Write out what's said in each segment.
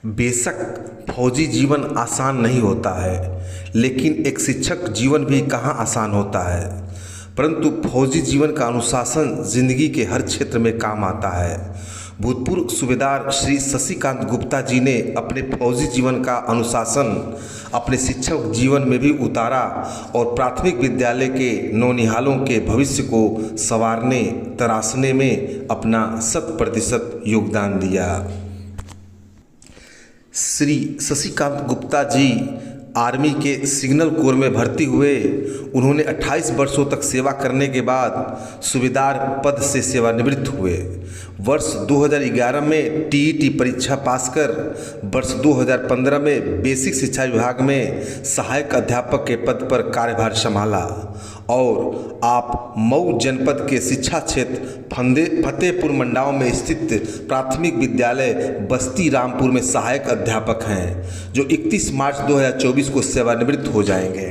बेशक फौजी जीवन आसान नहीं होता है, लेकिन एक शिक्षक जीवन भी कहाँ आसान होता है। परंतु फौजी जीवन का अनुशासन जिंदगी के हर क्षेत्र में काम आता है। भूतपूर्व सूबेदार श्री शशिकांत गुप्ता जी ने अपने फौजी जीवन का अनुशासन अपने शिक्षक जीवन में भी उतारा और प्राथमिक विद्यालय के नौनिहालों के भविष्य को संवारने तराशने में अपना 100% योगदान दिया। श्री शशिकांत गुप्ता जी आर्मी के सिग्नल कोर में भर्ती हुए। उन्होंने 28 वर्षों तक सेवा करने के बाद सूबेदार पद से सेवानिवृत्त हुए। वर्ष 2011 में टीईटी परीक्षा पास कर वर्ष 2015 में बेसिक शिक्षा विभाग में सहायक अध्यापक के पद पर कार्यभार संभाला और आप मऊ जनपद के शिक्षा क्षेत्र फतेहपुर मंडाव में स्थित प्राथमिक विद्यालय बस्ती रामपुर में सहायक अध्यापक हैं, जो 31 मार्च 2024 को सेवानिवृत्त हो जाएंगे।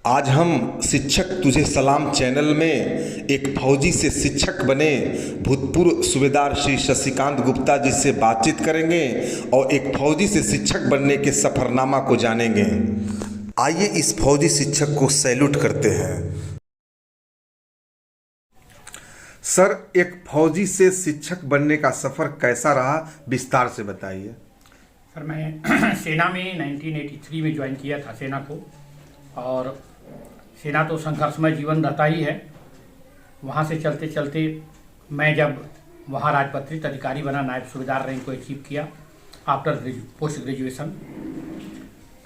आज हम शिक्षक तुझे सलाम चैनल में एक फौजी से शिक्षक बने भूतपूर्व सूबेदार श्री शशिकांत गुप्ता जी से बातचीत करेंगे और एक फौजी से शिक्षक बनने के सफरनामा को जानेंगे। आइए इस फौजी शिक्षक को सैल्यूट करते हैं। सर, एक फौजी से शिक्षक बनने का सफ़र कैसा रहा, विस्तार से बताइए। सर, मैं सेना में 1983 में ज्वाइन किया था सेना को, और सेना तो संघर्षमय जीवन रहता ही है। वहाँ से चलते चलते मैं जब वहाँ राजपत्रित अधिकारी बना, नायब सूबेदार रैंक को अचीव किया आफ्टर पोस्ट ग्रेजुएशन,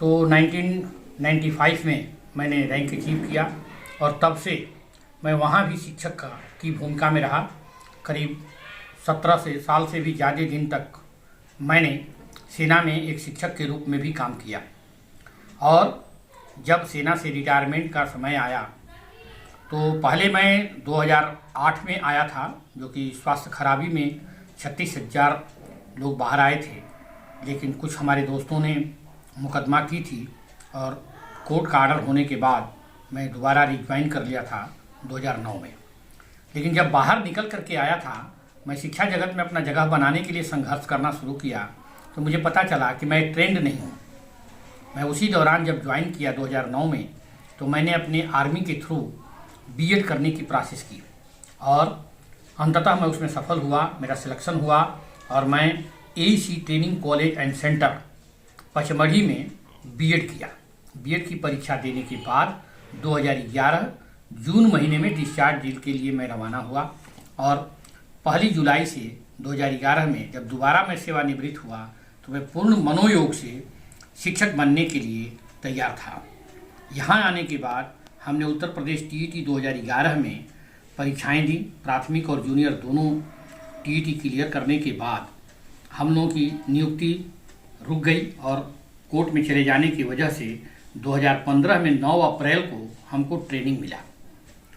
तो 1995 में मैंने रैंक अचीव किया और तब से मैं वहाँ भी शिक्षक की भूमिका में रहा। करीब 17 साल से भी ज़्यादा दिन तक मैंने सेना में एक शिक्षक के रूप में भी काम किया। और जब सेना से रिटायरमेंट का समय आया तो पहले मैं 2008 में आया था, जो कि स्वास्थ्य खराबी में 36,000 लोग बाहर आए थे, लेकिन कुछ हमारे दोस्तों ने मुकदमा की थी और कोर्ट का आर्डर होने के बाद मैं दोबारा रिज्वाइन कर लिया था 2009 में। लेकिन जब बाहर निकल करके आया था, मैं शिक्षा जगत में अपना जगह बनाने के लिए संघर्ष करना शुरू किया, तो मुझे पता चला कि मैं ट्रेंड नहीं हूँ। मैं उसी दौरान जब ज्वाइन किया 2009 में, तो मैंने अपने आर्मी के थ्रू बीएड करने की प्रोसेस की और अंततः मैं उसमें सफल हुआ। मेरा सिलेक्शन हुआ और मैं AEC training college and centre Pachmarhi में बीएड किया। बीएड की परीक्षा देने के बाद 2011 जून महीने में डिस्चार्ज डील के लिए मैं रवाना हुआ और 1 जुलाई से 2011 में जब दोबारा मैं सेवानिवृत्त हुआ तो मैं पूर्ण मनोयोग से शिक्षक बनने के लिए तैयार था। यहाँ आने के बाद हमने उत्तर प्रदेश टीईटी 2011 में परीक्षाएं दी। प्राथमिक और जूनियर दोनों टीईटी क्लियर करने के बाद हम लोगों की नियुक्ति रुक गई और कोर्ट में चले जाने की वजह से 2015 में 9 अप्रैल को हमको ट्रेनिंग मिला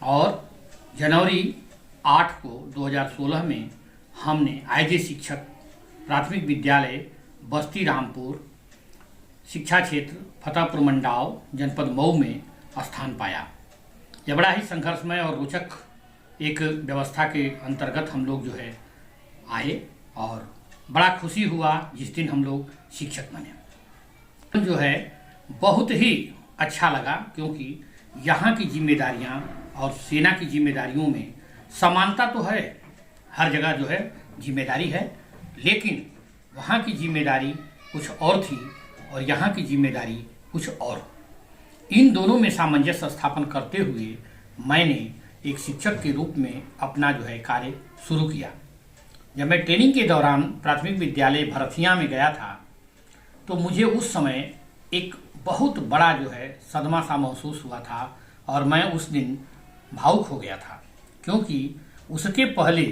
और जनवरी 8 को 2016 में हमने एज ए शिक्षक प्राथमिक विद्यालय बस्ती रामपुर शिक्षा क्षेत्र फतेहपुर मंडाव जनपद मऊ में स्थान पाया। यह बड़ा ही संघर्षमय और रोचक एक व्यवस्था के अंतर्गत हम लोग जो है आए और बड़ा खुशी हुआ जिस दिन हम लोग शिक्षक बने। जो है बहुत ही अच्छा लगा, क्योंकि यहाँ की जिम्मेदारियाँ और सेना की जिम्मेदारियों में समानता तो है, हर जगह जो है जिम्मेदारी है, लेकिन वहाँ की जिम्मेदारी कुछ और थी और यहाँ की जिम्मेदारी कुछ और। इन दोनों में सामंजस्य स्थापन करते हुए मैंने एक शिक्षक के रूप में अपना जो है कार्य शुरू किया। जब मैं ट्रेनिंग के दौरान प्राथमिक विद्यालय भरथिया में गया था तो मुझे उस समय एक बहुत बड़ा जो है सदमा सा महसूस हुआ था और मैं उस दिन भावुक हो गया था, क्योंकि उसके पहले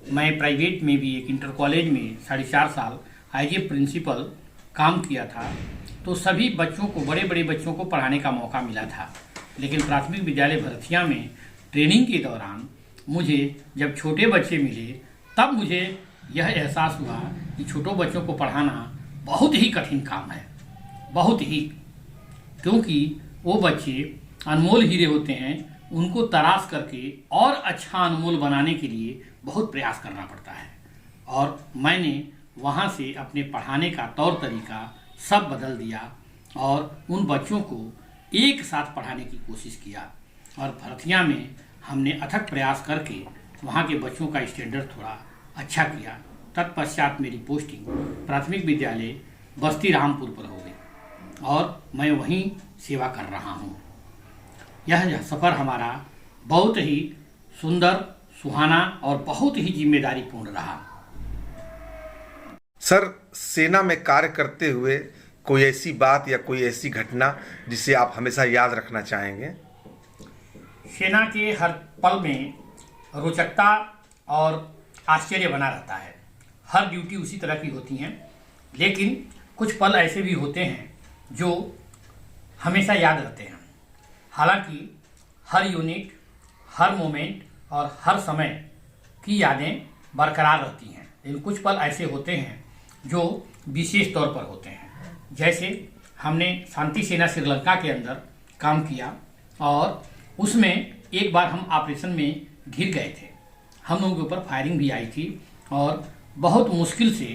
मैं प्राइवेट में भी एक इंटर कॉलेज में 4.5 साल एज ए प्रिंसिपल काम किया था, तो सभी बच्चों को, बड़े बड़े बच्चों को पढ़ाने का मौका मिला था। लेकिन प्राथमिक विद्यालय भरथिया में ट्रेनिंग के दौरान मुझे जब छोटे बच्चे मिले तब मुझे यह एहसास हुआ कि छोटों बच्चों को पढ़ाना बहुत ही कठिन काम है, बहुत ही, क्योंकि वो बच्चे अनमोल हीरे होते हैं, उनको तराश करके और अच्छा अनमोल बनाने के लिए बहुत प्रयास करना पड़ता है। और मैंने वहाँ से अपने पढ़ाने का तौर तरीका सब बदल दिया और उन बच्चों को एक साथ पढ़ाने की कोशिश किया। और भरथिया में हमने अथक प्रयास करके वहाँ के बच्चों का स्टैंडर्ड थोड़ा अच्छा किया। तत्पश्चात मेरी पोस्टिंग प्राथमिक विद्यालय बस्ती रामपुर पर हो गई और मैं वहीं सेवा कर रहा हूँ। यह सफ़र हमारा बहुत ही सुंदर, सुहाना और बहुत ही जिम्मेदारीपूर्ण रहा। सर, सेना में कार्य करते हुए कोई ऐसी बात या कोई ऐसी घटना जिसे आप हमेशा याद रखना चाहेंगे? सेना के हर पल में रोचकता और आश्चर्य बना रहता है। हर ड्यूटी उसी तरह की होती हैं, लेकिन कुछ पल ऐसे भी होते हैं जो हमेशा याद रहते हैं। हालांकि हर यूनिट, हर मोमेंट और हर समय की यादें बरकरार रहती हैं, लेकिन कुछ पल ऐसे होते हैं जो विशेष तौर पर होते हैं। जैसे हमने शांति सेना श्रीलंका के अंदर काम किया और उसमें एक बार हम ऑपरेशन में घिर गए थे। हम लोगों के ऊपर फायरिंग भी आई थी और बहुत मुश्किल से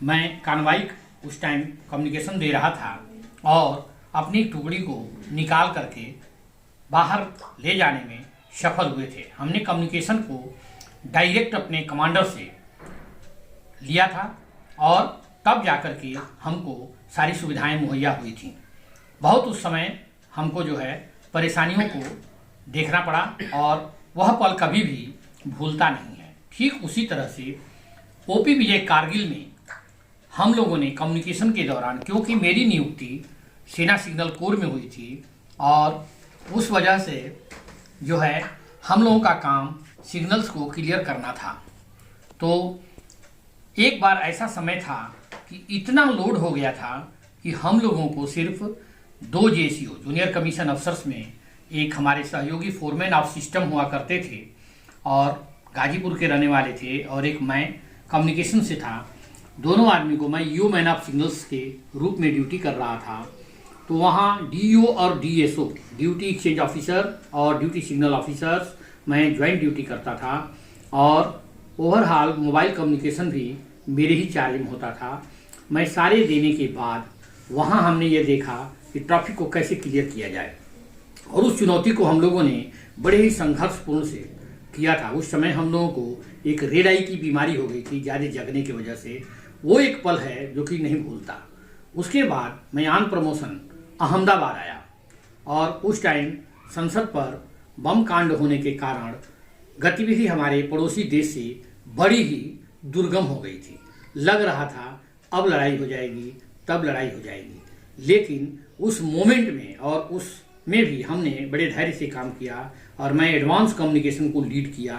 मैं कानवाई उस टाइम कम्युनिकेशन दे रहा था और अपनी टुकड़ी को निकाल करके बाहर ले जाने में सफल हुए थे। हमने कम्युनिकेशन को डायरेक्ट अपने कमांडर से लिया था और तब जाकर के हमको सारी सुविधाएं मुहैया हुई थी। बहुत उस समय हमको जो है परेशानियों को देखना पड़ा और वह पल कभी भी भूलता नहीं है। ठीक उसी तरह से ओपी विजय कारगिल में हम लोगों ने कम्युनिकेशन के दौरान, क्योंकि मेरी नियुक्ति सेना सिग्नल कोर में हुई थी और उस वजह से जो है हम लोगों का काम सिग्नल्स को क्लियर करना था, तो एक बार ऐसा समय था कि इतना लोड हो गया था कि हम लोगों को सिर्फ 2 जेसीओ जूनियर कमीशन अफसर्स में एक हमारे सहयोगी फोरमैन ऑफ सिस्टम हुआ करते थे और गाजीपुर के रहने वाले थे और एक मैं कम्युनिकेशन से था। दोनों आदमी को मैं यू मैन ऑफ सिग्नल्स के रूप में ड्यूटी कर रहा था। तो वहाँ डीओ और डीएसओ ड्यूटी एक्सचेंज ऑफिसर और ड्यूटी सिग्नल ऑफिसर्स मैं ज्वाइंट ड्यूटी करता था और ओवरऑल मोबाइल कम्युनिकेशन भी मेरे ही चार्ज में होता था। मैं सारे देने के बाद वहाँ हमने ये देखा कि ट्रैफिक को कैसे क्लियर किया जाए और उस चुनौती को हम लोगों ने बड़े ही संघर्षपूर्ण से किया था। उस समय हम लोगों को एक रेड आई की बीमारी हो गई थी ज़्यादा जगने की वजह से। वो एक पल है जो कि नहीं भूलता। उसके बाद मैं ऑन प्रमोशन अहमदाबाद आया और उस टाइम संसद पर बम कांड होने के कारण गतिविधि हमारे पड़ोसी देश से बड़ी ही दुर्गम हो गई थी। लग रहा था अब लड़ाई हो जाएगी, तब लड़ाई हो जाएगी, लेकिन उस मोमेंट में और उसमें भी हमने बड़े धैर्य से काम किया और मैं एडवांस कम्युनिकेशन को लीड किया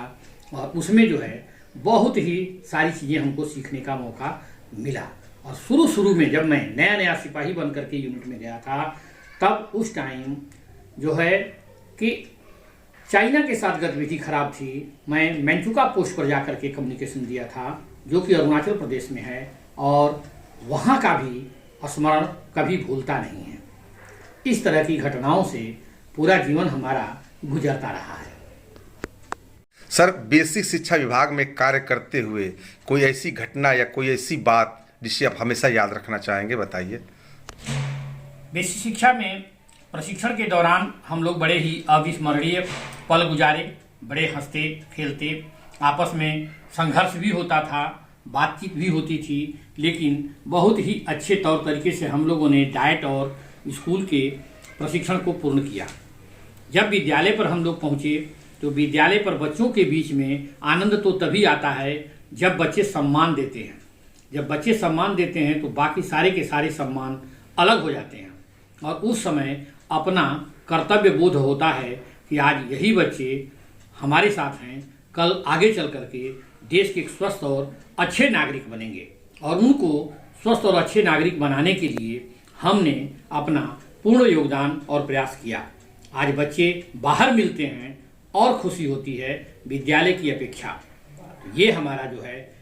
और उसमें जो है बहुत ही सारी चीज़ें हमको सीखने का मौका मिला। और शुरू में जब मैं नया सिपाही बन करके यूनिट में गया था, तब उस टाइम जो है कि चाइना के साथ गतिविधि खराब थी। मैं मेंचुका पोस्ट पर जाकर के कम्युनिकेशन दिया था जो कि अरुणाचल प्रदेश में है और वहाँ का भी स्मरण कभी भूलता नहीं है। इस तरह की घटनाओं से पूरा जीवन हमारा गुजरता रहा है। सर, बेसिक शिक्षा विभाग में कार्य करते हुए कोई ऐसी घटना या कोई ऐसी बात जिसे आप हमेशा याद रखना चाहेंगे, बताइए। बेसिक शिक्षा में प्रशिक्षण के दौरान हम लोग बड़े ही अविस्मरणीय पल गुजारे। बड़े हंसते खेलते, आपस में संघर्ष भी होता था, बातचीत भी होती थी, लेकिन बहुत ही अच्छे तौर तरीके से हम लोगों ने डाइट और स्कूल के प्रशिक्षण को पूर्ण किया। जब विद्यालय पर हम लोग पहुँचे तो विद्यालय पर बच्चों के बीच में आनंद तो तभी आता है जब बच्चे सम्मान देते हैं। जब बच्चे सम्मान देते हैं तो बाकी सारे के सारे सम्मान अलग हो जाते हैं और उस समय अपना कर्तव्य बोध होता है कि आज यही बच्चे हमारे साथ हैं, कल आगे चल करके देश के स्वस्थ और अच्छे नागरिक बनेंगे। और उनको स्वस्थ और अच्छे नागरिक बनाने के लिए हमने अपना पूर्ण योगदान और प्रयास किया। आज बच्चे बाहर मिलते हैं और खुशी होती है विद्यालय की अपेक्षा। ये हमारा जो है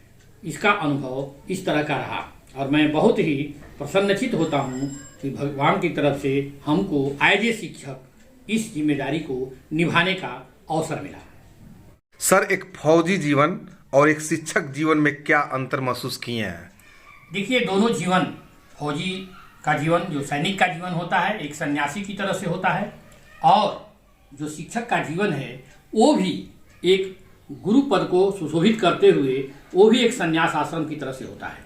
इसका अनुभव इस तरह का रहा और मैं बहुत ही प्रसन्नचित होता हूँ कि भगवान की तरफ से हमको एज ए शिक्षक इस जिम्मेदारी को निभाने का अवसर मिला। सर, एक फौजी जीवन और एक शिक्षक जीवन में क्या अंतर महसूस किए हैं? देखिए, दोनों जीवन, फौजी का जीवन, जो सैनिक का जीवन होता है, एक सन्यासी की तरह से होता है, और जो शिक्षक का जीवन है वो भी एक गुरु पद को सुशोभित करते हुए वो भी एक संन्यास आश्रम की तरह से होता है।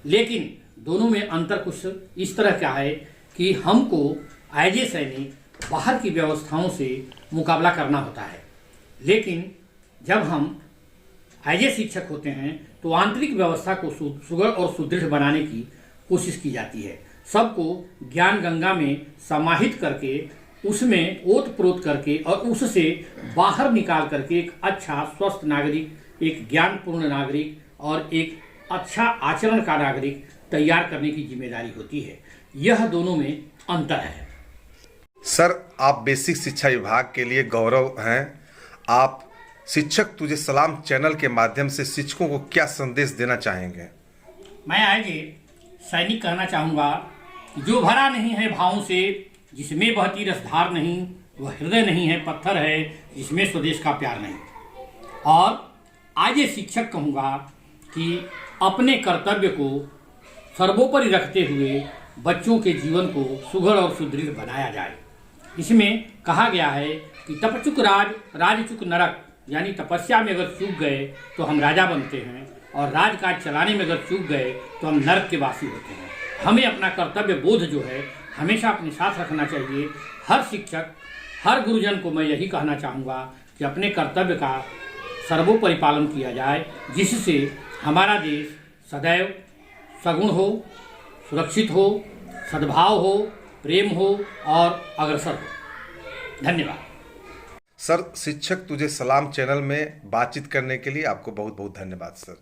लेकिन दोनों में अंतर कुछ इस तरह का है कि हमको एज ए सैनिक बाहर की व्यवस्थाओं से मुकाबला करना होता है, लेकिन जब हम एज ए शिक्षक होते हैं तो आंतरिक व्यवस्था को सुगढ़ और सुदृढ़ बनाने की कोशिश की जाती है। सबको ज्ञान गंगा में समाहित करके उसमें ओत प्रोत करके और उससे बाहर निकाल करके एक अच्छा स्वस्थ नागरिक, एक ज्ञानपूर्ण नागरिक और एक अच्छा आचरण का नागरिक तैयार करने की जिम्मेदारी होती है। यह दोनों में अंतर है। सर, आप बेसिक शिक्षा विभाग के लिए गौरव हैं। आप शिक्षक तुझे सलाम चैनल के माध्यम से शिक्षकों को क्या संदेश देना चाहेंगे? मैं आगे सैनिक कहना चाहूँगा, जो भरा नहीं है भावों से, जिसमें बहती रसधार नहीं, वह हृदय नहीं है, पत्थर है जिसमें स्वदेश का प्यार नहीं। और आज ये शिक्षक कहूँगा कि अपने कर्तव्य को सर्वोपरि रखते हुए बच्चों के जीवन को सुघड़ और सुदृढ़ बनाया जाए। इसमें कहा गया है कि तपचुक राजचुक नरक, यानी तपस्या में अगर चूक गए तो हम राजा बनते हैं, और राजकाज चलाने में अगर चूक गए तो हम नरक के वासी होते हैं। हमें अपना कर्तव्य बोध जो है हमेशा अपने साथ रखना चाहिए। हर शिक्षक, हर गुरुजन को मैं यही कहना चाहूँगा कि अपने कर्तव्य का सर्वोपरि पालन किया जाए, जिससे हमारा देश सदैव सगुण हो, सुरक्षित हो, सद्भाव हो, प्रेम हो और अग्रसर हो। धन्यवाद। सर, शिक्षक तुझे सलाम चैनल में बातचीत करने के लिए आपको बहुत बहुत धन्यवाद सर।